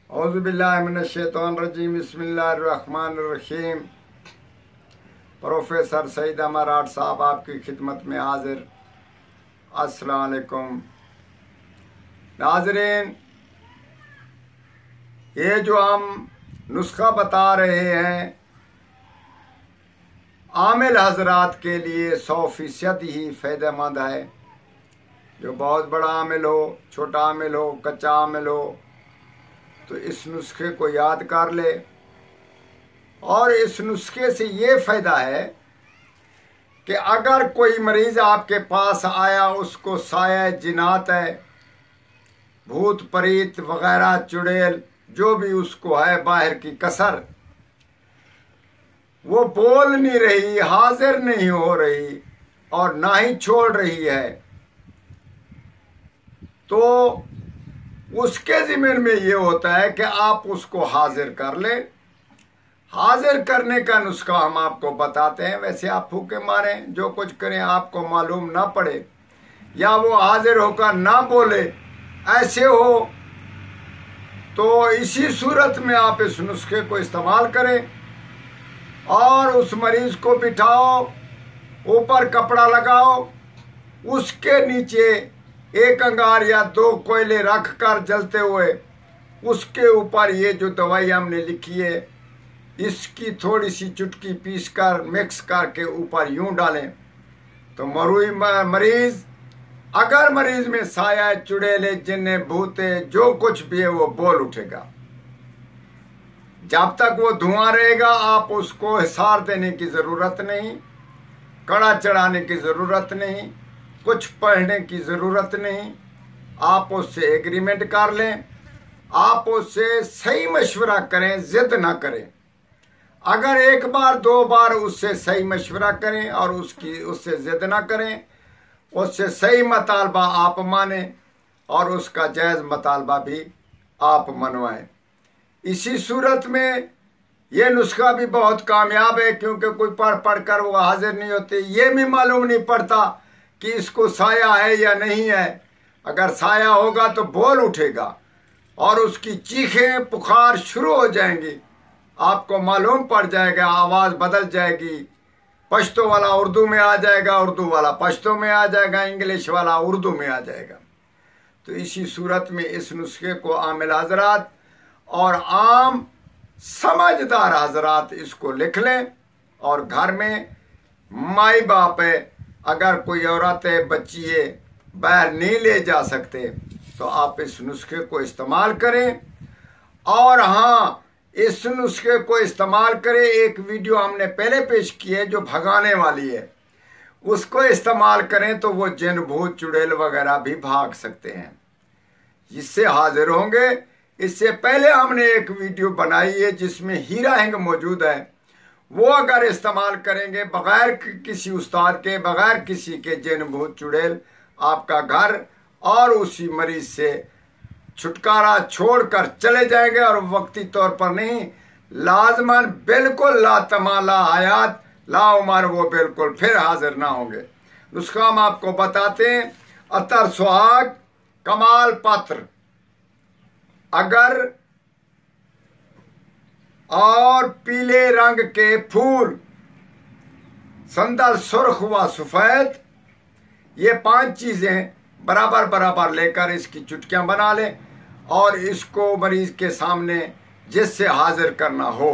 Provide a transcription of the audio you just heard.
औज़ु बिल्लाहि मिनश्शैतानिर्रजीम बिस्मिल्लाहिर्रहमानिर्रहीम। प्रोफेसर सईद अमराट साहब आपकी खिदमत में हाजिर। अस्सलाम वालेकुम नाज़रीन, ये जो हम नुस्खा बता रहे हैं आमिल हजरात के लिए 100% ही फ़ायदेमंद है। जो बहुत बड़ा आमिल हो, छोटा आमिल हो, कच्चा आमिल हो, तो इस नुस्खे को याद कर ले। और इस नुस्खे से ये फ़ायदा है कि अगर कोई मरीज़ आपके पास आया, उसको साया जिनात है, भूत प्रेत वगैरह चुड़ैल जो भी उसको है, बाहर की कसर, वो बोल नहीं रही, हाजिर नहीं हो रही और ना ही छोड़ रही है, तो उसके ज़िम्मे में ये होता है कि आप उसको हाजिर कर लें। हाजिर करने का नुस्खा हम आपको बताते हैं। वैसे आप फूके मारें, जो कुछ करें, आपको मालूम ना पड़े या वो हाजिर होकर ना बोले, ऐसे हो तो इसी सूरत में आप इस नुस्खे को इस्तेमाल करें और उस मरीज को बिठाओ, ऊपर कपड़ा लगाओ, उसके नीचे एक अंगार या 2 कोयले रख कर जलते हुए उसके ऊपर ये जो दवाई हमने लिखी है, इसकी थोड़ी सी चुटकी पीस कर मिक्स करके ऊपर यूं डालें तो मरीज, अगर मरीज में साया, चुड़ैले, जिन्ने, भूते, जो कुछ भी है, वो बोल उठेगा। जब तक वो धुआं रहेगा आप उसको हिसार देने की ज़रूरत नहीं, कड़ा चढ़ाने की ज़रूरत नहीं, कुछ पढ़ने की ज़रूरत नहीं। आप उससे एग्रीमेंट कर लें, आप उससे सही मशवरा करें, ज़िद ना करें। अगर 1 बार 2 बार उससे सही मशवरा करें और उससे ज़िद ना करें, उससे सही मतालबा आप मानें और उसका जायज़ मतालबा भी आप मनवाएं। इसी सूरत में ये नुस्खा भी बहुत कामयाब है, क्योंकि कोई पढ़ कर वो हाजिर नहीं होते, ये भी मालूम नहीं पड़ता कि इसको साया है या नहीं है। अगर साया होगा तो बोल उठेगा और उसकी चीखें पुकार शुरू हो जाएंगी, आपको मालूम पड़ जाएगा, आवाज़ बदल जाएगी, पश्तो वाला उर्दू में आ जाएगा, उर्दू वाला पश्तो में आ जाएगा, इंग्लिश वाला उर्दू में आ जाएगा। तो इसी सूरत में इस नुस्खे को आमिल हजरात और आम समझदार हजरात इसको लिख लें और घर में माई बाप है, अगर कोई औरत है, बच्ची है, बाहर नहीं ले जा सकते, तो आप इस नुस्खे को इस्तेमाल करें। और हाँ, इस नुस्खे को इस्तेमाल करें। एक वीडियो हमने पहले पेश की है जो भगाने वाली है, उसको इस्तेमाल करें तो वो जिन, भूत, चुड़ैल वगैरह भी भाग सकते हैं, इससे हाजिर होंगे। इससे पहले हमने एक वीडियो बनाई है जिसमें हीरा हिंग मौजूद है, वो अगर इस्तेमाल करेंगे बगैर किसी उस्ताद के, बगैर किसी के, जिन, भूत, चुड़ैल आपका घर और उसी मरीज से छुटकारा छोड़कर चले जाएंगे। और वक्ती तौर पर नहीं, लाजमन बिल्कुल ला तमाला हयात ला उमर, वो बिल्कुल फिर हाजिर ना होंगे। नुस्खा हम आपको बताते हैं। अतर सुहाग, कमाल पत्र, अगर और पीले रंग के फूल, संदल, सुर्ख व सफेद, ये 5 चीजें बराबर बराबर लेकर इसकी चुटकियां बना लें और इसको मरीज के सामने जिससे हाजिर करना हो